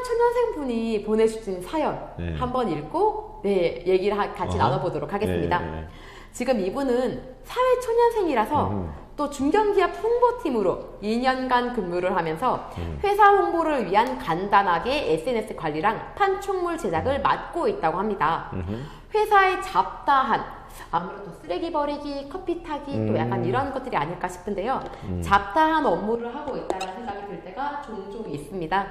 사회초년생분이 보내주신 사연 네. 한번 읽고 얘기를 같이 나눠보도록 하겠습니다. 지금 이분은 사회초년생이라서 또 중견기업 홍보팀으로 2년간 근무를 하면서 회사 홍보를 위한 간단하게 SNS 관리랑 판촉물 제작을 맡고 있다고 합니다. 회사의 잡다한, 아무래도 쓰레기 버리기, 커피 타기 또 약간 이런 것들이 아닐까 싶은데요. 잡다한 업무를 하고 있다는 생각이 들 때가 종종 있습니다.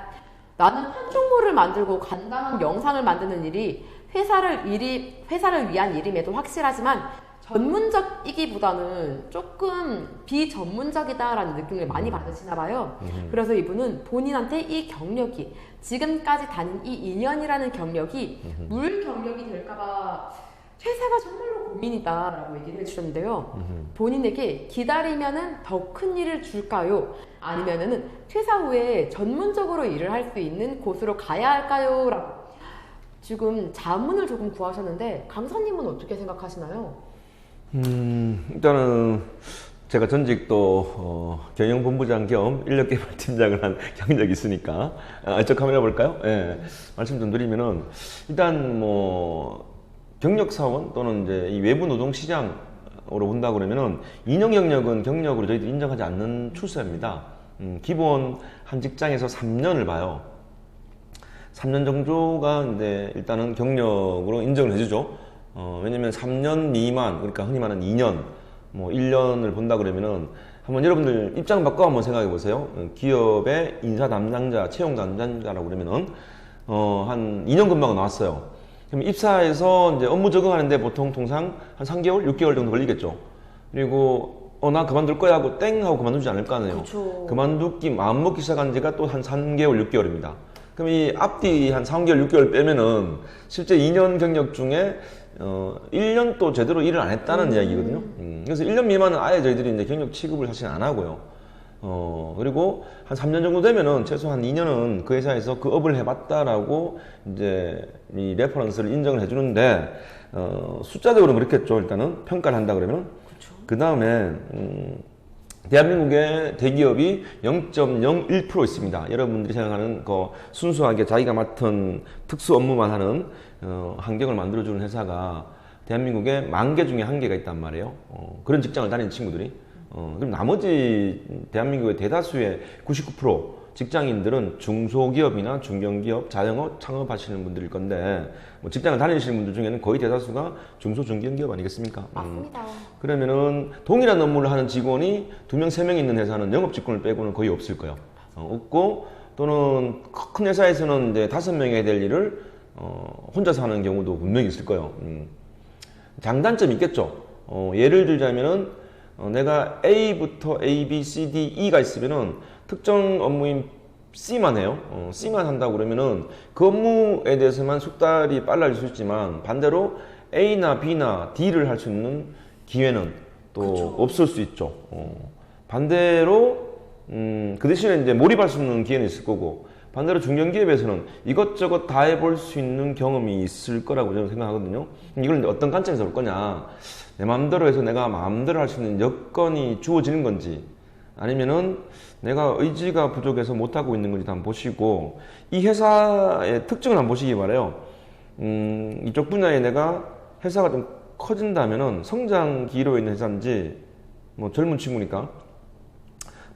나는 판촉물을 만들고 간단한 영상을 만드는 일이 회사를 위한 일임에도 확실하지만 전문적이기보다는 조금 비전문적이다라는 느낌을 많이 받으시나 봐요. 그래서 이분은 본인한테 이 경력이, 지금까지 다닌 이 2년이라는 경력이 물 경력이 될까봐 퇴사가 정말로 고민이다라고 얘기를 해주셨는데요. 본인에게 기다리면은 더 큰 일을 줄까요? 아니면은 퇴사 후에 전문적으로 일을 할 수 있는 곳으로 가야 할까요? 라고 지금 자문을 조금 구하셨는데 강사님은 어떻게 생각하시나요? 일단은 제가 전직도 경영본부장 겸 인력개발팀장을 한 경력이 있으니까 저 카메라 볼까요? 예, 말씀 좀 드리면은 일단 뭐 경력사원 또는 이제 이 외부 노동시장으로 본다 그러면은 2년 경력은 경력으로 저희들이 인정하지 않는 출세입니다. 기본 한 직장에서 3년을 봐요. 3년 정도가 이제 일단은 경력으로 인정을 해주죠. 왜냐면 3년 미만, 그러니까 흔히 말하는 2년, 뭐 1년을 본다 그러면은 한번 여러분들 입장 바꿔 한번 생각해 보세요. 기업의 인사 담당자, 채용 담당자라고 그러면은 한 2년 근무가 나왔어요. 그럼 입사해서 이제 업무 적응하는데 보통 통상 한 3개월, 6개월 정도 걸리겠죠. 그리고 나 그만둘 거야 하고 땡 하고 그만두지 않을 거 아니에요. 그쵸. 그만두기 마음 먹기 시작한 지가 또 한 3개월, 6개월입니다. 그럼 이 앞뒤 한 3개월, 6개월 빼면은 실제 2년 경력 중에 1년 또 제대로 일을 안 했다는 이야기거든요. 그래서 1년 미만은 아예 저희들이 이제 경력 취급을 사실 안 하고요. 그리고 한 3년 정도 되면은 최소한 2년은 그 회사에서 그 업을 해봤다라고 이제 이 레퍼런스를 인정을 해주는데, 숫자적으로는 그렇겠죠. 일단은 평가를 한다 그러면. 그 다음에, 대한민국의 대기업이 0.01% 있습니다. 여러분들이 생각하는 그 순수하게 자기가 맡은 특수 업무만 하는 환경을 만들어주는 회사가 대한민국에 10,000개 중에 1개가 있단 말이에요. 그런 직장을 다니는 친구들이. 그럼 나머지 대한민국의 대다수의 99% 직장인들은 중소기업이나 중견기업, 자영업 창업하시는 분들일 건데, 뭐 직장을 다니시는 분들 중에는 거의 대다수가 중소, 중견기업 아니겠습니까? 맞습니다. 그러면은 동일한 업무를 하는 직원이 2명, 3명 있는 회사는 영업 직군을 빼고는 거의 없을 거예요. 없고, 또는 큰 회사에서는 이제 5명이 해야 될 일을 혼자서 하는 경우도 분명히 있을 거예요. 장단점이 있겠죠. 예를 들자면은 내가 A부터 A, B, C, D, E가 있으면은 특정 업무인 C만 해요. C만 한다고 그러면은 그 업무에 대해서만 숙달이 빨라질 수 있지만 반대로 A나 B나 D를 할 수 있는 기회는 또 그쵸. 없을 수 있죠. 반대로 그 대신에 이제 몰입할 수 있는 기회는 있을 거고, 반대로 중견기업에서는 이것저것 다 해볼 수 있는 경험이 있을 거라고 저는 생각하거든요. 이걸 이제 어떤 관점에서 볼 거냐, 내 마음대로 해서 내가 마음대로 할 수 있는 여건이 주어지는 건지, 아니면은 내가 의지가 부족해서 못하고 있는 건지 한번 보시고, 이 회사의 특징을 한번 보시기 바라요. 이쪽 분야에 내가 회사가 좀 커진다면은 성장 기로에 있는 회사인지, 뭐 젊은 친구니까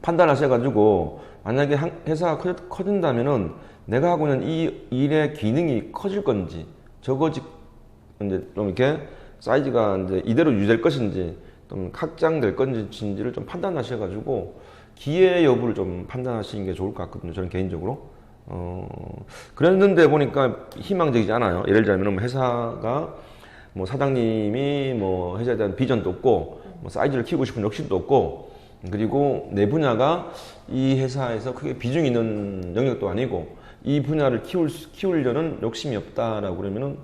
판단하셔가지고, 만약에 회사가 커진다면은 내가 하고 있는 이 일의 기능이 커질 건지, 적어지 이제 좀 이렇게 사이즈가 이제 이대로 유지될 것인지, 좀 확장될 건지를 좀 판단하셔가지고 기회 여부를 좀 판단하시는 게 좋을 것 같거든요. 저는 개인적으로. 그랬는데 보니까 희망적이지 않아요. 예를 들자면 회사가 뭐 사장님이 뭐 회사에 대한 비전도 없고, 뭐 사이즈를 키우고 싶은 욕심도 없고, 그리고 내 분야가 이 회사에서 크게 비중이 있는 영역도 아니고 이 분야를 키우려는 욕심이 없다라고 그러면은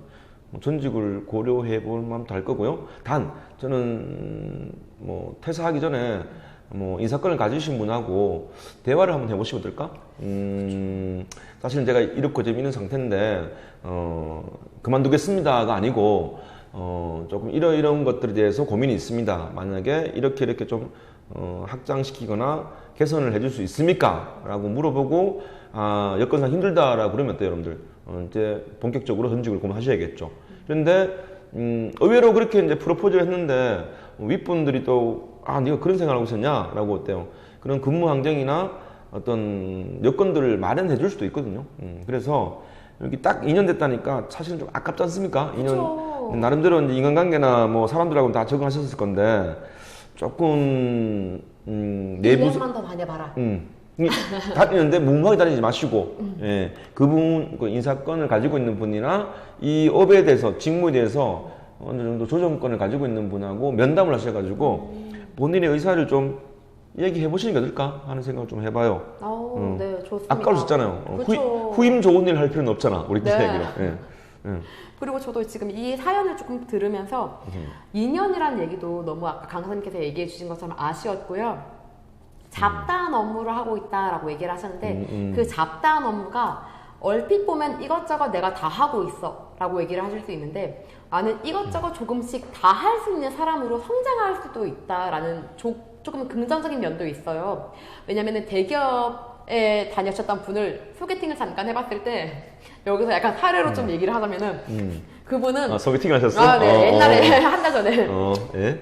전직을 고려해 볼 마음도 할 거고요. 단 저는 뭐 퇴사하기 전에 뭐 인사권을 가지신 분하고 대화를 한번 해보시면 어떨까? 사실은 제가 이렇고 좀 있는 상태인데 그만두겠습니다가 아니고 조금 이런 것들에 대해서 고민이 있습니다. 만약에 이렇게 좀 확장시키거나 개선을 해줄 수 있습니까? 라고 물어보고 여건상 힘들다라고 그러면 어때요, 여러분들? 이제 본격적으로 전직을 고민하셔야겠죠. 그런데 의외로 그렇게 이제 프로포즈를 했는데 윗분들이 또 네가 그런 생각을 하고 있었냐라고 어때요? 그런 근무 환경이나 어떤 여건들을 마련해 줄 수도 있거든요. 그래서 여기 딱 2년 됐다니까 사실은 좀 아깝지 않습니까? 2년 나름대로 이제 인간관계나 뭐 사람들하고 다 적응하셨을 건데 조금 1년만 더 다녀봐라. 다니는데 무모하게 다니지 마시고 예, 그분 그 인사권을 가지고 있는 분이나 이 업에 대해서 직무에 대해서 어느 정도 조정권을 가지고 있는 분하고 면담을 하셔가지고 본인의 의사를 좀 얘기해 보시는 게 어떨까 하는 생각을 좀 해봐요. 네, 좋습니다. 아까 그러셨잖아요. 후임 좋은 일 할 필요는 없잖아. 우리끼리 얘기로. 예. 그리고 저도 지금 이 사연을 조금 들으면서 2년이라는 얘기도 너무 아까 강사님께서 얘기해 주신 것처럼 아쉬웠고요. 잡다한 업무를 하고 있다라고 얘기를 하셨는데 그 잡다한 업무가 얼핏 보면 이것저것 내가 다 하고 있어 라고 얘기를 하실 수 있는데 나는 이것저것 조금씩 다 할 수 있는 사람으로 성장할 수도 있다라는 조금 긍정적인 면도 있어요. 왜냐면은 대기업에 다녔었던 분을 소개팅을 잠깐 해봤을 때 여기서 약간 사례로 좀 얘기를 하자면은 그분은 소개팅 하셨어요? 네, 옛날에 한 달 전에 예?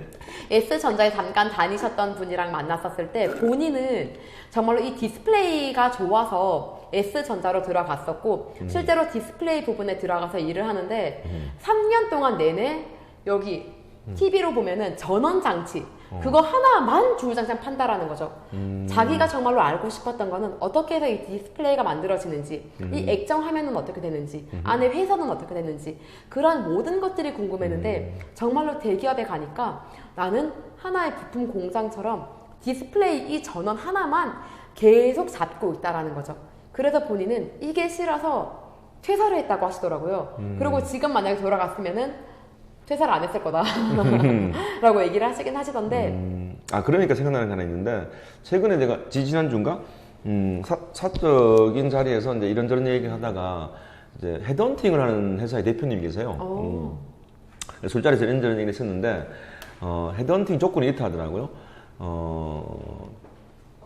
S전자에 잠깐 다니셨던 분이랑 만났었을 때 본인은 정말로 이 디스플레이가 좋아서 S전자로 들어갔었고 실제로 디스플레이 부분에 들어가서 일을 하는데 3년 동안 내내 여기 TV로 보면은 전원장치 그거 하나만 주구장창 판다라는 거죠. 자기가 정말로 알고 싶었던 거는 어떻게 해서 이 디스플레이가 만들어지는지 이 액정 화면은 어떻게 되는지 안에 회선은 어떻게 되는지 그런 모든 것들이 궁금했는데 정말로 대기업에 가니까 나는 하나의 부품 공장처럼 디스플레이 이 전원 하나만 계속 잡고 있다라는 거죠. 그래서 본인은 이게 싫어서 퇴사를 했다고 하시더라고요. 그리고 지금 만약에 돌아갔으면은 퇴사를 안 했을 거다 라고 얘기를 하시긴 하시던데 그러니까 생각나는 게 하나 있는데 최근에 제가 지지난주인가 사적인 자리에서 이제 이런저런 얘기를 하다가 이제 헤드헌팅을 하는 회사의 대표님이 계세요. 술자리에서 이런저런 얘기를 했었는데 헤드헌팅 조건이 이렇다 하더라고요.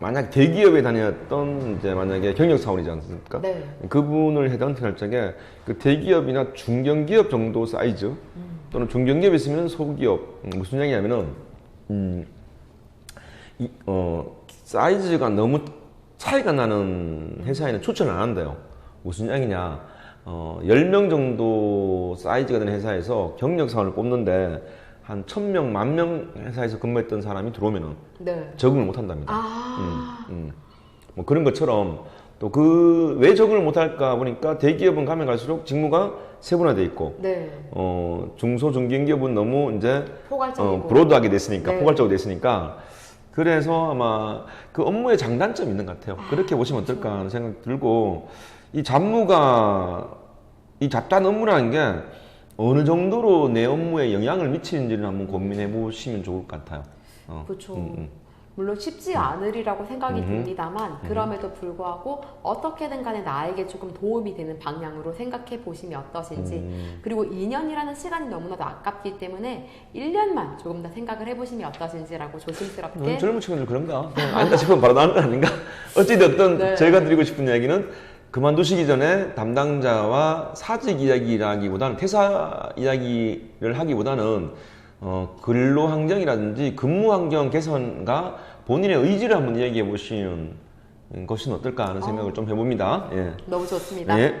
만약 대기업에 다녔던 이제 만약에 경력 사원이지 않습니까? 네. 그분을 헤드헌팅 할 적에 그 대기업이나 중견기업 정도 사이즈 또는 중견기업에 있으면 소기업 무슨 얘기냐면은 사이즈가 너무 차이가 나는 회사에는 추천을 안 한대요. 무슨 얘기냐 10명 정도 사이즈가 되는 회사에서 경력 사원을 뽑는데 한 1000명, 10,000명 회사에서 근무했던 사람이 들어오면은 네. 적응을 못 한답니다. 뭐 그런 것처럼 또 왜 적응을 못 할까 보니까 대기업은 가면 갈수록 직무가 세분화돼 있고, 네. 중소 중견기업은 너무 이제 포괄적이고 브로드하게 됐으니까, 네. 포괄적으로 됐으니까 그래서 아마 그 업무에 장단점이 있는 것 같아요. 그렇게 보시면 어떨까 하는 생각 들고 이 잡다한 업무라는 게 어느 정도로 내 업무에 영향을 미치는지를 한번 고민해 보시면 좋을 것 같아요. 그렇죠. 물론 쉽지 않으리라고 생각이 듭니다만 그럼에도 불구하고 어떻게든 간에 나에게 조금 도움이 되는 방향으로 생각해 보시면 어떠신지 그리고 2년이라는 시간이 너무나도 아깝기 때문에 1년만 조금 더 생각을 해보시면 어떠신지라고 조심스럽게 젊은 친구들 그런가? 아니다 싶으면 바로 나오는 거 아닌가? 어찌됐든 네. 제가 드리고 싶은 이야기는 그만두시기 전에 담당자와 사직 이야기라기보다는 퇴사 이야기를 하기보다는 근로 환경이라든지 근무 환경 개선과 본인의 의지를 한번 얘기해 보시는 것은 어떨까 하는 생각을 좀 해봅니다. 예. 너무 좋습니다. 예.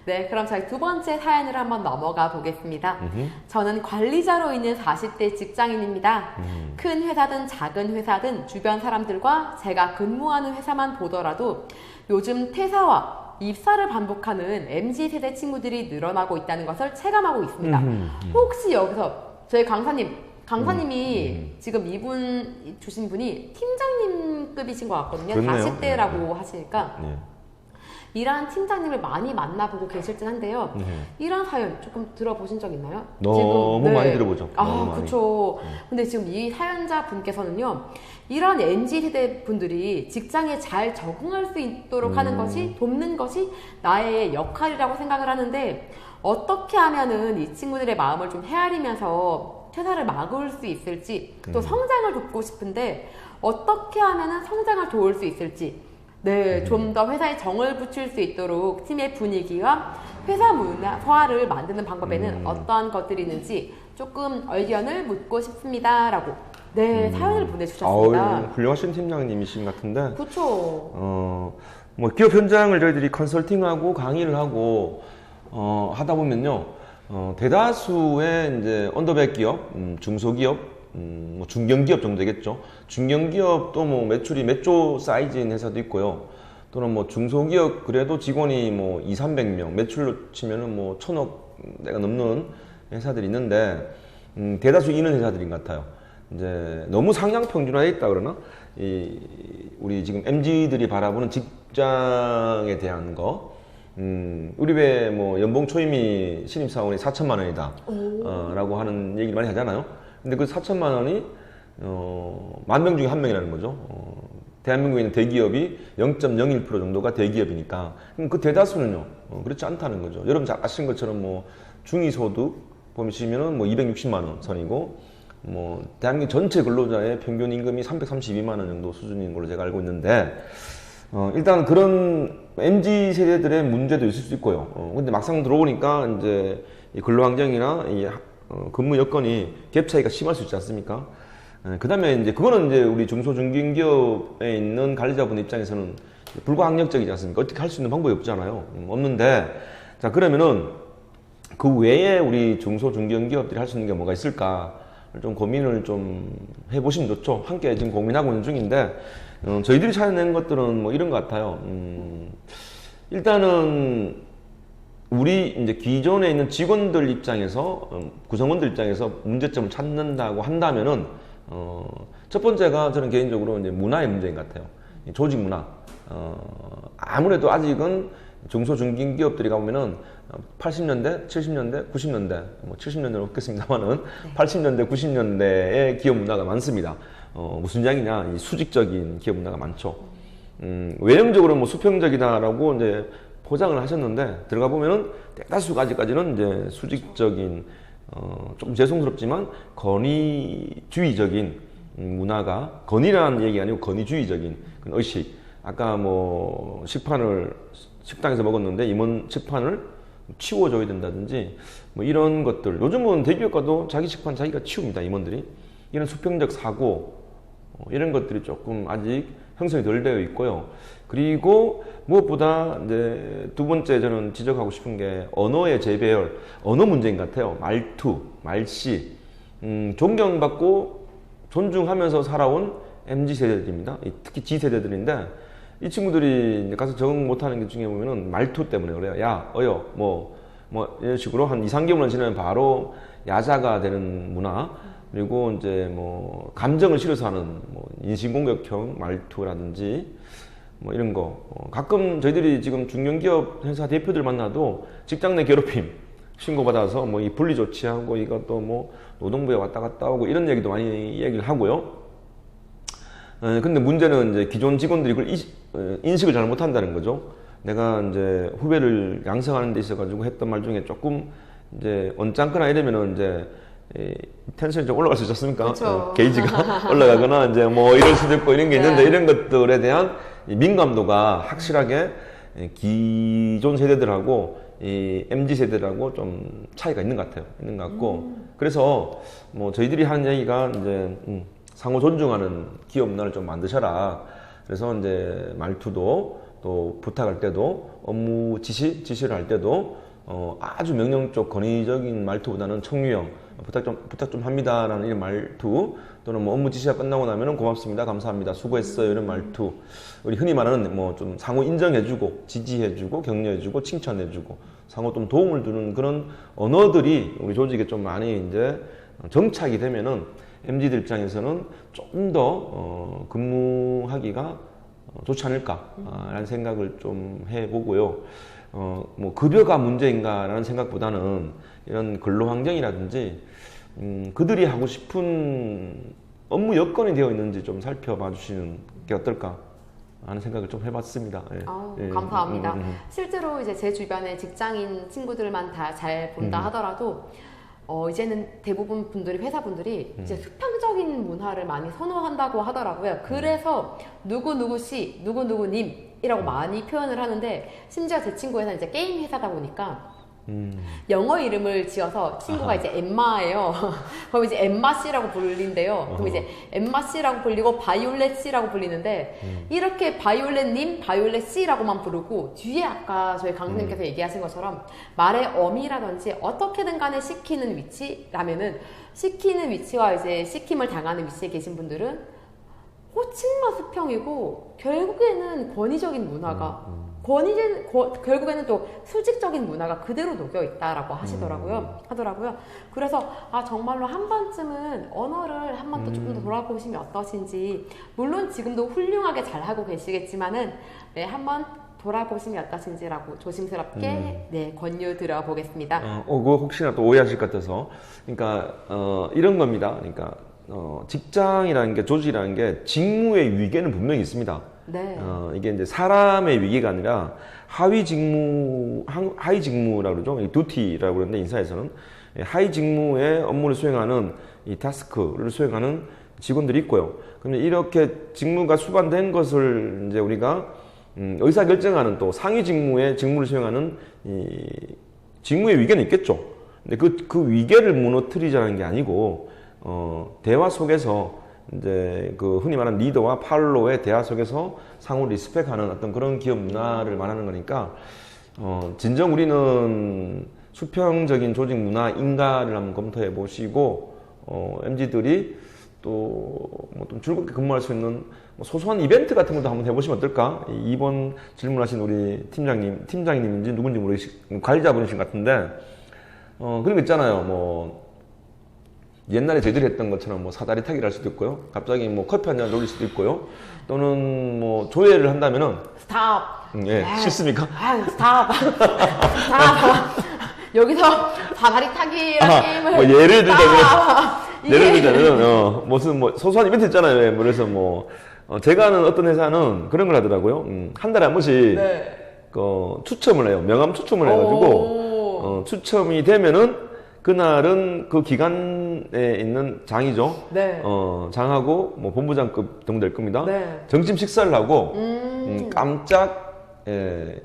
네, 그럼 저희 두 번째 사연으로 한번 넘어가 보겠습니다. 저는 관리자로 있는 40대 직장인입니다. 큰 회사든 작은 회사든 주변 사람들과 제가 근무하는 회사만 보더라도 요즘 퇴사와 입사를 반복하는 MZ세대 친구들이 늘어나고 있다는 것을 체감하고 있습니다. 혹시 여기서 저희 강사님이 지금 이분 주신 분이 팀장님급이신 것 같거든요. 그렇네요. 40대라고 하시니까 네. 이러한 팀장님을 많이 만나보고 계실 듯 한데요. 이런 사연 조금 들어보신 적 있나요? 너무 많이 들어보죠. 너무 많이. 그렇죠. 근데 지금 이 사연자 분께서는요. 이런 MZ세대 분들이 직장에 잘 적응할 수 있도록 하는 것이 돕는 것이 나의 역할이라고 생각을 하는데 어떻게 하면은 이 친구들의 마음을 좀 헤아리면서 퇴사를 막을 수 있을지 또 성장을 돕고 싶은데 어떻게 하면은 성장을 도울 수 있을지 네, 좀 더 회사에 정을 붙일 수 있도록 팀의 분위기와 회사 문화를 만드는 방법에는 어떠한 것들이 있는지 조금 의견을 묻고 싶습니다라고 네 사연을 보내주셨습니다. 훌륭하신 팀장님이신 것 같은데. 그렇죠. 뭐 기업 현장을 저희들이 컨설팅하고 강의를 하고 하다 보면요, 대다수의 이제 언더백 기업, 중소기업, 뭐 중견기업 정도 되겠죠. 중견기업도 뭐 매출이 몇 조 사이즈인 회사도 있고요. 또는 뭐 중소기업 그래도 직원이 뭐 200~300명, 매출로 치면은 뭐 1,000억 내가 넘는 회사들이 있는데, 대다수 이런 회사들인 것 같아요. 이제 너무 상향 평준화돼 있다 그러나? 우리 지금 MZ들이 바라보는 직장에 대한 거, 우리 왜 뭐 연봉 초임이 신입사원이 4천만 원이다 라고 하는 얘기를 많이 하잖아요. 근데 그 4천만 원이 10,000명 중에 1명이라는 거죠. 대한민국에 있는 대기업이 0.01% 정도가 대기업이니까, 그럼 그 대다수는요 그렇지 않다는 거죠. 여러분 잘 아시는 것처럼 뭐 중위소득 보시면은 뭐 260만 원 선이고, 뭐 대한민국 전체 근로자의 평균 임금이 332만 원 정도 수준인 걸로 제가 알고 있는데, 일단 그런 MZ 세대들의 문제도 있을 수 있고요. 근데 막상 들어오니까 이제 이 근로 환경이나 이 근무 여건이 갭 차이가 심할 수 있지 않습니까? 그 다음에 이제 그거는 이제 우리 중소중견기업에 있는 관리자분 입장에서는 불가항력적이지 않습니까? 어떻게 할 수 있는 방법이 없잖아요. 없는데, 자, 그러면은 그 외에 우리 중소중견기업들이 할 수 있는 게 뭐가 있을까? 좀 고민을 좀 해보시면 좋죠. 함께 지금 고민하고 있는 중인데, 저희들이 찾아낸 것들은 뭐 이런 것 같아요. 일단은 우리 이제 기존에 있는 직원들 입장에서, 구성원들 입장에서 문제점을 찾는다고 한다면은, 첫 번째가 저는 개인적으로 이제 문화의 문제인 것 같아요. 조직 문화. 아무래도 아직은 중소중견기업들이 가보면은 80년대, 70년대, 90년대, 뭐 70년대는 없겠습니다만은 네. 80년대, 90년대의 기업 문화가 많습니다. 무슨 이야기냐, 이 수직적인 기업 문화가 많죠. 외형적으로 뭐 수평적이다라고 이제 포장을 하셨는데, 들어가 보면은 대다수가 아직까지는 이제 수직적인, 좀 죄송스럽지만 건의주의적인 문화가, 건의라는 얘기가 아니고 건의주의적인 그런 의식. 아까 뭐 식당에서 먹었는데 임원 식판을 치워줘야 된다든지 뭐 이런 것들, 요즘은 대기업 가도 자기 식판 자기가 치웁니다, 임원들이. 이런 수평적 사고, 이런 것들이 조금 아직 형성이 덜 되어 있고요. 그리고 무엇보다 이제 두 번째 저는 지적하고 싶은 게 언어의 재배열, 언어 문제인 것 같아요. 말투, 말씨, 존경받고 존중하면서 살아온 MZ세대들입니다. 특히 G세대들인데, 이 친구들이 가서 적응 못하는 게 중에 보면은 말투 때문에 그래요. 야, 어여, 뭐 이런 식으로 한 2~3개월만 지나면 바로 야자가 되는 문화, 그리고 이제 뭐 감정을 실어서 하는 뭐 인신공격형 말투라든지 뭐 이런 거. 가끔 저희들이 지금 중견기업 회사 대표들 만나도 직장 내 괴롭힘 신고받아서 뭐 이 분리 조치하고 이것도 뭐 노동부에 왔다 갔다 오고 이런 얘기도 많이 얘기를 하고요. 근데 문제는 이제 기존 직원들이 그걸 인식을 잘 못한다는 거죠. 내가 이제 후배를 양성하는 데 있어가지고 했던 말 중에 조금 이제 언짢거나 이러면은 이제 텐션이 좀 올라갈 수 있지 않습니까? 그렇죠. 게이지가 올라가거나 이제 뭐 이럴 수도 있고 이런 게 있는데, 네. 이런 것들에 대한 민감도가 확실하게 기존 세대들하고 이 MZ 세대들하고 좀 차이가 있는 것 같아요. 있는 것 같고, 그래서 뭐 저희들이 하는 얘기가 이제 상호 존중하는 기업 문화를 좀 만드셔라. 그래서 이제 말투도 또 부탁할 때도 업무 지시를 할 때도 아주 명령적 권위적인 말투보다는 청유형 부탁 좀 합니다라는 이런 말투, 또는 뭐 업무 지시가 끝나고 나면은 고맙습니다, 감사합니다, 수고했어요 이런 말투, 우리 흔히 말하는 뭐 좀 상호 인정해주고 지지해주고 격려해주고 칭찬해주고 상호 좀 도움을 주는 그런 언어들이 우리 조직에 좀 많이 이제 정착이 되면은 MZ들 입장에서는 조금 더 근무하기가 좋지 않을까라는 생각을 좀 해보고요. 뭐 급여가 문제인가라는 생각보다는 이런 근로 환경이라든지 그들이 하고 싶은 업무 여건이 되어 있는지 좀 살펴봐 주시는 게 어떨까 하는 생각을 좀 해봤습니다. 예. 감사합니다. 실제로 이제 제 주변에 직장인 친구들만 다 잘 본다 하더라도 이제는 대부분 분들이, 회사분들이 이제 수평적인 문화를 많이 선호한다고 하더라고요. 그래서 누구누구씨, 누구누구님 위치라고 많이 표현을 하는데, 심지어 제 친구 회사는 이제 게임 회사다 보니까 영어 이름을 지어서 친구가 이제 엠마예요. 그럼 이제 엠마 씨라고 불린대요. 그럼 이제 엠마 씨라고 불리고 바이올렛 씨라고 불리는데, 이렇게 바이올렛 님, 바이올렛 씨라고만 부르고, 뒤에 아까 저희 강사님께서 얘기하신 것처럼 말의 어미라든지 어떻게든 간에 시키는 위치라면은, 시키는 위치와 이제 시킴을 당하는 위치에 계신 분들은 호칭만 수평이고 결국에는 권위적인 문화가 결국에는 또 수직적인 문화가 그대로 녹여 있다라고 하더라고요. 그래서 정말로 한 번쯤은 언어를 한 번 더 조금 더 돌아보시면 어떠신지, 물론 지금도 훌륭하게 잘 하고 계시겠지만은 한번 돌아보시면 어떠신지라고 조심스럽게 권유 드려보겠습니다. 그거 혹시나 또 오해하실 것 같아서, 그러니까 이런 겁니다. 그러니까 직장이라는 게, 조직이라는 게 직무의 위계는 분명히 있습니다. 네. 이게 이제 사람의 위계가 아니라 하위 직무라고 그러죠. 이 듀티라고 그러는데, 인사에서는 하위 직무의 업무를 수행하는 이 타스크를 수행하는 직원들이 있고요. 그런데 이렇게 직무가 수반된 것을 이제 우리가 의사 결정하는 또 상위 직무의 직무를 수행하는 이 직무의 위계는 있겠죠. 근데 그 위계를 무너뜨리자는 게 아니고, 대화 속에서 이제 그 흔히 말하는 리더와 팔로의 대화 속에서 상호 리스펙하는 어떤 그런 기업 문화를 말하는 거니까, 진정 우리는 수평적인 조직 문화인가를 한번 검토해 보시고, MZ들이 또 뭐 좀 즐겁게 근무할 수 있는 소소한 이벤트 같은 것도 한번 해보시면 어떨까? 이번 질문하신 우리 팀장님인지 누군지 모르겠지만 관리자분이신 것 같은데, 그런 거 있잖아요. 뭐 옛날에 저희들이 했던 것처럼 뭐 사다리 타기를 할 수도 있고요. 갑자기 뭐 커피 한잔 돌릴 수도 있고요. 또는 뭐 조회를 한다면은 스탑. 예, 싫습니까? 스탑. 여기서 사다리 타기라는 게임을 뭐 예를 들자면 무슨 뭐 소소한 이벤트 있잖아요. 예, 그래서 뭐 제가 아는 어떤 회사는 그런 걸 하더라고요. 한 달에 한 번씩 추첨을 해요. 명함 추첨을 해가지고 추첨이 되면은 그날은 그 기간에 있는 장이죠. 네. 장하고 뭐 본부장급 정도 될 겁니다. 네. 점심 식사를 하고 깜짝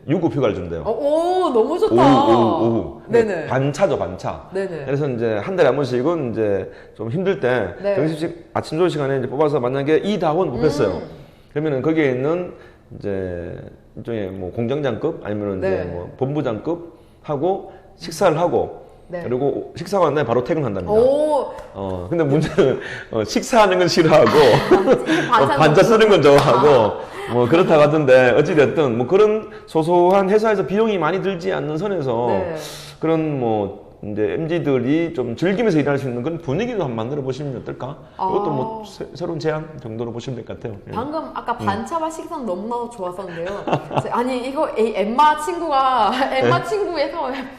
유급 휴가를 준대요. 오, 너무 좋다. 오후. 네네. 반차죠, 반차. 네네. 그래서 이제 한 달에 한 번씩은 이제 좀 힘들 때 점심식 아침 조식 시간에 이제 뽑아서 만약에 이다원 뽑혔어요. 그러면은 거기에 있는 이제 일종의 뭐 공장장급 아니면은 이제 뭐 본부장급 하고 식사를 하고, 그리고 식사가 난 날 바로 퇴근한답니다. 근데 문제는 식사하는 건 싫어하고 반차 쓰는 건 좋아하고 뭐 그렇다고 하던데, 어찌됐든 뭐 그런 소소한 회사에서 비용이 많이 들지 않는 선에서 그런 뭐 이제 MZ들이 좀 즐기면서 일할 수 있는 그런 분위기도 한번 만들어 보시면 어떨까? 이것도 뭐 새로운 제안 정도로 보시면 될 것 같아요. 방금 아까 반차와 식사는 너무너무 좋았었는데요. 아니 이거 엠마 친구에서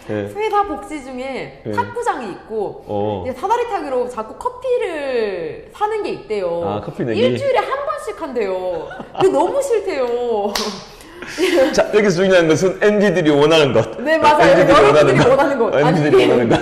회사 복지 중에 탁구장이 있고 이제 사다리 타기로 자꾸 커피를 사는 게 있대요. 커피 내기? 일주일에 한 번씩 한대요. 그게 너무 싫대요. 자, 여기서 중요한 것은 MZ들이 원하는 것. 네, 맞아요. 여러분들이 원하는 것. MZ들이 원하는 것.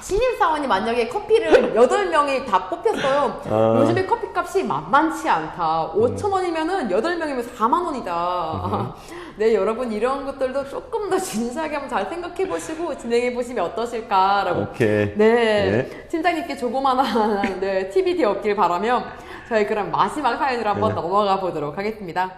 신입사원이 만약에 커피를 8명이 다 뽑혔어요. 요즘에 커피값이 만만치 않다. 5,000원이면은 8명이면 4만 원이다. 네, 여러분 이런 것들도 조금 더 진지하게 한번 잘 생각해 보시고 진행해 보시면 어떠실까라고. 오케이. 네. 팀장님께 조그마한 팁이 되었길 바라며 저희 그럼 마지막 사연으로 한번 넘어가 보도록 하겠습니다.